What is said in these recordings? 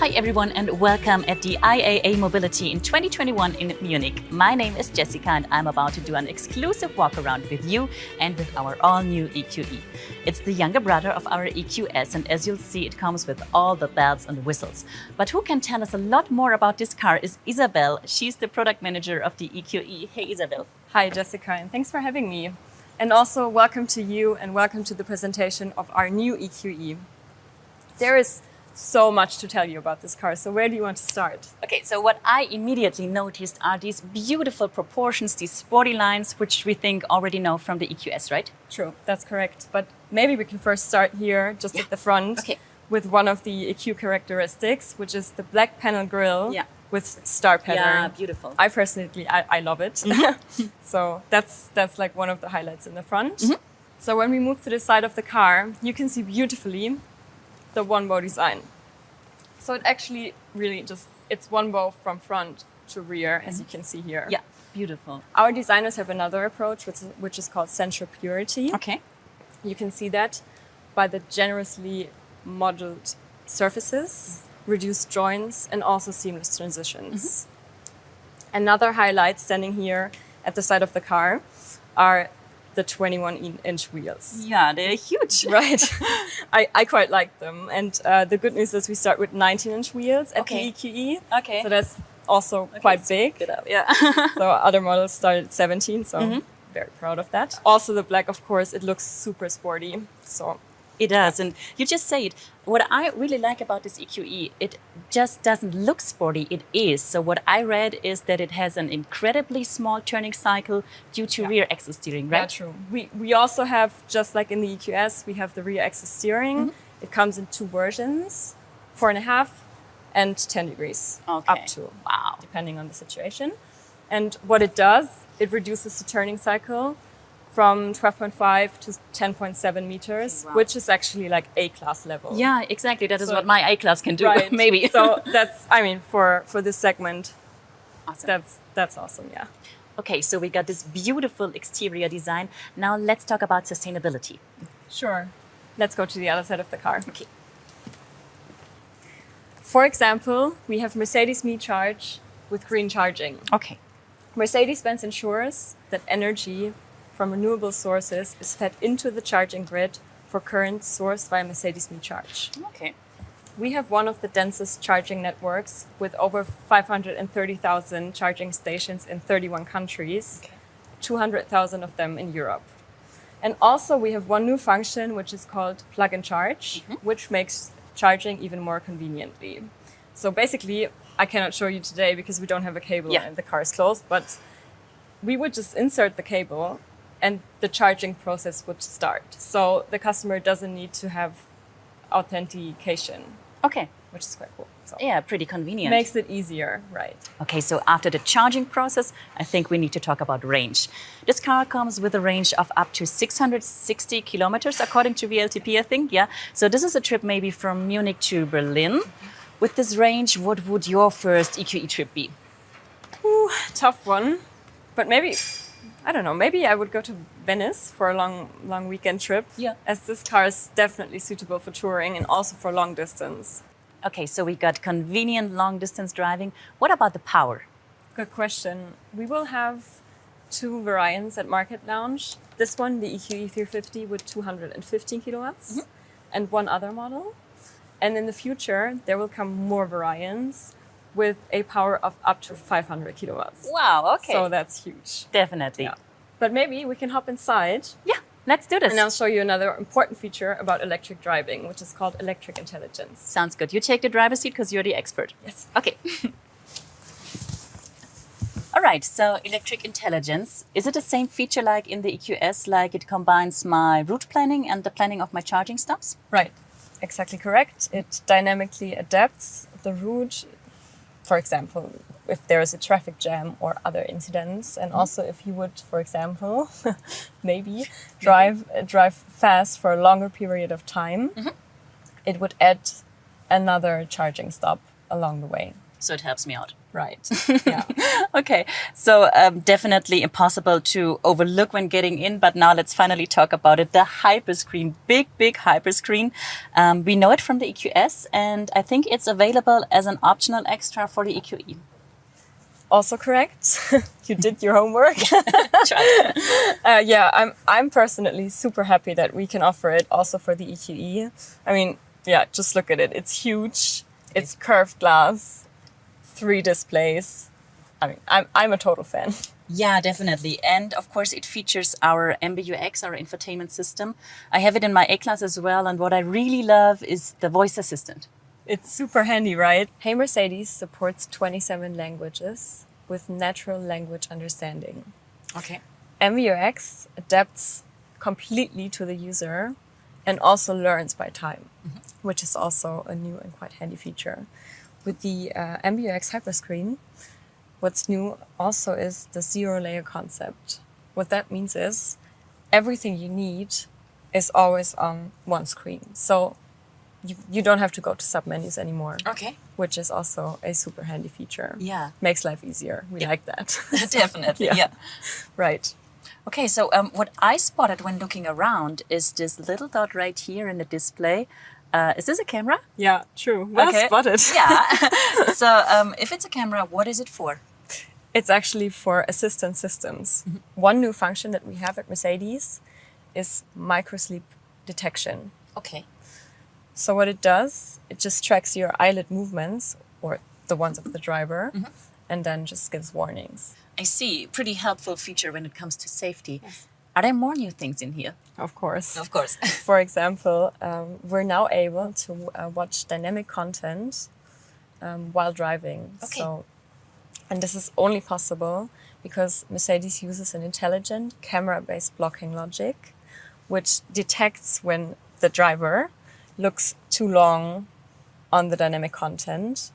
Hi everyone and welcome at the IAA Mobility in 2021 in Munich. My name is Jessica and I'm about to do an exclusive walk around with you and with our all-new EQE. It's the younger brother of our EQS and as you'll see it comes with all the bells and whistles. But who can tell us a lot more about this car is Isabel. She's the product manager of the EQE. Hey Isabel. Hi Jessica and thanks for having me. And also welcome to you and welcome to the presentation of our new EQE. There is so much to tell you about this car, so where do you want to start? Okay, so what I immediately noticed are these beautiful proportions, these sporty lines, which we think already know from the EQS, right? True, that's correct. But maybe we can first start here, just at the front, with one of the EQ characteristics, which is the black panel grille with star pattern. Yeah, beautiful. I personally, I love it. So that's like one of the highlights in the front. So when we move to the side of the car, you can see beautifully the one bow design. So it actually really it's one bow from front to rear, as you can see here. Yeah, beautiful. Our designers have another approach, which is called sensual purity. Okay. You can see that by the generously modeled surfaces, reduced joints, and also seamless transitions. Another highlight standing here at the side of the car are the 21-inch wheels. Yeah, they're huge. Right. I quite like them. And the good news is we start with 19-inch wheels at the EQE. Okay. So that's also quite big. Get up. Yeah. So other models start at 17, so very proud of that. Also the black, of course, it looks super sporty. So it does, and you just say it. What I really like about this EQE, it just doesn't look sporty, it is. So what I read is that it has an incredibly small turning cycle due to rear axle steering, right? Yeah, true. We also have, just like in the EQS, we have the rear axle steering. It comes in two versions, 4.5 and 10 degrees, up to, depending on the situation. And what it does, it reduces the turning cycle from 12.5 to 10.7 meters, which is actually like A-class level. Yeah, exactly. That is what my A-class can do, right. maybe. So that's, I mean, for this segment, awesome. That's awesome, yeah. Okay, so we got this beautiful exterior design. Now let's talk about sustainability. Sure. Let's go to the other side of the car. Okay. For example, we have Mercedes Me Charge with green charging. Okay. Mercedes-Benz ensures that energy from renewable sources is fed into the charging grid for current sourced via Mercedes Me Charge. Okay. We have one of the densest charging networks with over 530,000 charging stations in 31 countries, 200,000 of them in Europe. And also we have one new function which is called plug and charge, which makes charging even more conveniently. So basically, I cannot show you today because we don't have a cable and the car is closed, but we would just insert the cable and the charging process would start. So the customer doesn't need to have authentication. Okay. Which is quite cool. So yeah, pretty convenient. Makes it easier, right. Okay, so after the charging process, I think we need to talk about range. This car comes with a range of up to 660 kilometers, according to VLTP, I think, yeah. So this is a trip maybe from Munich to Berlin. With this range, what would your first EQE trip be? Ooh, tough one. But maybe, I don't know, maybe I would go to Venice for a long weekend trip. Yeah. As this car is definitely suitable for touring and also for long distance. Okay, so we got convenient long distance driving. What about the power? Good question. We will have two variants at Market Lounge. This one, the EQE 350 with 215 kilowatts and one other model. And in the future, there will come more variants with a power of up to 500 kilowatts. Wow, okay. So that's huge. Definitely. Yeah. But maybe we can hop inside. Yeah, let's do this. And I'll show you another important feature about electric driving, which is called electric intelligence. Sounds good. You take the driver's seat because you're the expert. Yes. Okay. All right, so electric intelligence. Is it the same feature like in the EQS, like it combines my route planning and the planning of my charging stops? Right. Exactly correct. It dynamically adapts the route, for example, if there is a traffic jam or other incidents, and also if you would, for example, maybe drive fast for a longer period of time, it would add another charging stop along the way. So it helps me out. Right. Yeah. Okay, so definitely impossible to overlook when getting in, but now let's finally talk about it. The hyperscreen, big hyperscreen. We know it from the EQS, and I think it's available as an optional extra for the EQE. Also correct. You did your homework. Yeah, I'm personally super happy that we can offer it also for the EQE. I mean, yeah, just look at it. It's huge. It's curved glass, 3 displays. I mean, I'm a total fan. Yeah, definitely. And of course, it features our MBUX, our infotainment system. I have it in my A-Class as well. And what I really love is the voice assistant. It's super handy, right? Hey Mercedes supports 27 languages with natural language understanding. Okay. MBUX adapts completely to the user and also learns by time, which is also a new and quite handy feature. With the MBUX hyperscreen, what's new also is the zero-layer concept. What that means is everything you need is always on one screen. So you don't have to go to submenus anymore. Okay. Which is also a super handy feature. Yeah. Makes life easier. We like that. Definitely, yeah. Right. Okay, so what I spotted when looking around is this little dot right here in the display. Is this a camera? Yeah, true. Well spotted. Yeah. So if it's a camera, what is it for? It's actually for assistant systems. One new function that we have at Mercedes is microsleep detection. Okay. So what it does, it just tracks your eyelid movements or the ones of the driver and then just gives warnings. I see. Pretty helpful feature when it comes to safety. Yes. Are there more new things in here? Of course. Of course. For example, we're now able to watch dynamic content while driving. Okay. And this is only possible because Mercedes uses an intelligent camera-based blocking logic, which detects when the driver looks too long on the dynamic content.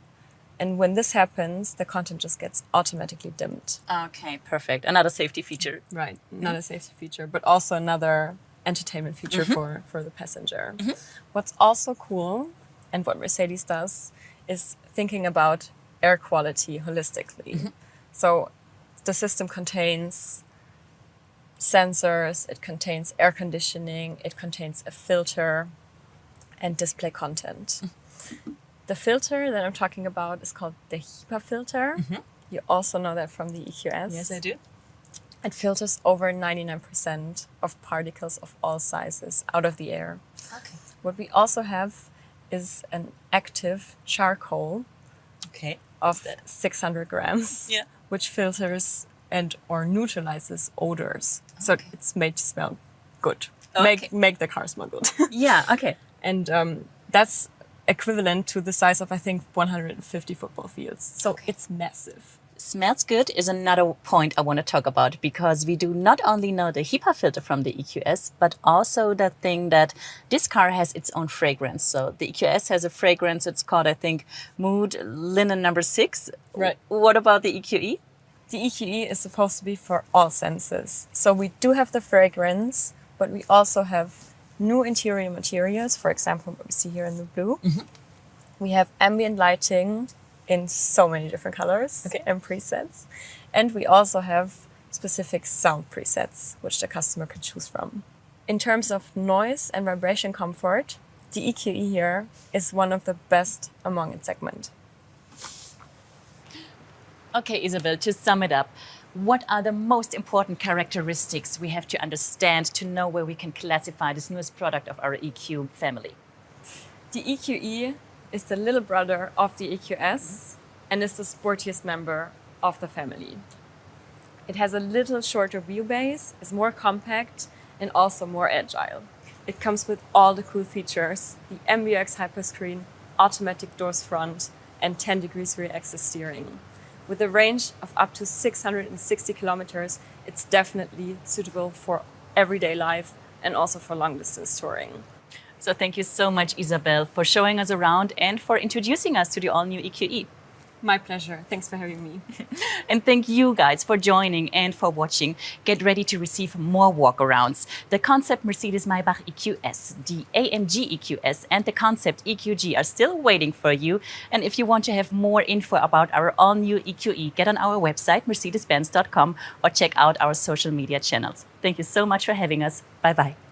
And when this happens, the content just gets automatically dimmed. Okay, perfect. Another safety feature. Right, another safety feature, but also another entertainment feature for the passenger. What's also cool, and what Mercedes does, is thinking about air quality holistically. So the system contains sensors, it contains air conditioning, it contains a filter, and display content. The filter that I'm talking about is called the HEPA filter. You also know that from the EQS. Yes, I do. It filters over 99% of particles of all sizes out of the air. Okay. What we also have is an active charcoal of 600 grams, which filters and or neutralizes odors. So it's made to smell good. Make the car smell good. Yeah, okay. And that's equivalent to the size of, I think, 150 football fields. So it's massive. Smells good is another point I want to talk about because we do not only know the HEPA filter from the EQS, but also the thing that this car has its own fragrance. So the EQS has a fragrance, it's called, I think, Mood Linen number 6. Right. What about the EQE? The EQE is supposed to be for all senses. So we do have the fragrance, but we also have new interior materials, for example, what we see here in the blue. We have ambient lighting in so many different colors and presets. And we also have specific sound presets, which the customer can choose from. In terms of noise and vibration comfort, the EQE here is one of the best among its segment. Okay, Isabel, to sum it up, what are the most important characteristics we have to understand to know where we can classify this newest product of our EQ family? The EQE is the little brother of the EQS and is the sportiest member of the family. It has a little shorter wheelbase, is more compact and also more agile. It comes with all the cool features, the MBUX hyperscreen, automatic doors front and 10 degrees rear axis steering. With a range of up to 660 kilometers, it's definitely suitable for everyday life and also for long distance touring. So thank you so much, Isabel, for showing us around and for introducing us to the all-new EQE. My pleasure. Thanks for having me. And thank you guys for joining and for watching. Get ready to receive more walkarounds. The concept Mercedes-Maybach EQS, the AMG EQS, and the concept EQG are still waiting for you. And if you want to have more info about our all-new EQE, get on our website, mercedes-benz.com, or check out our social media channels. Thank you so much for having us. Bye-bye.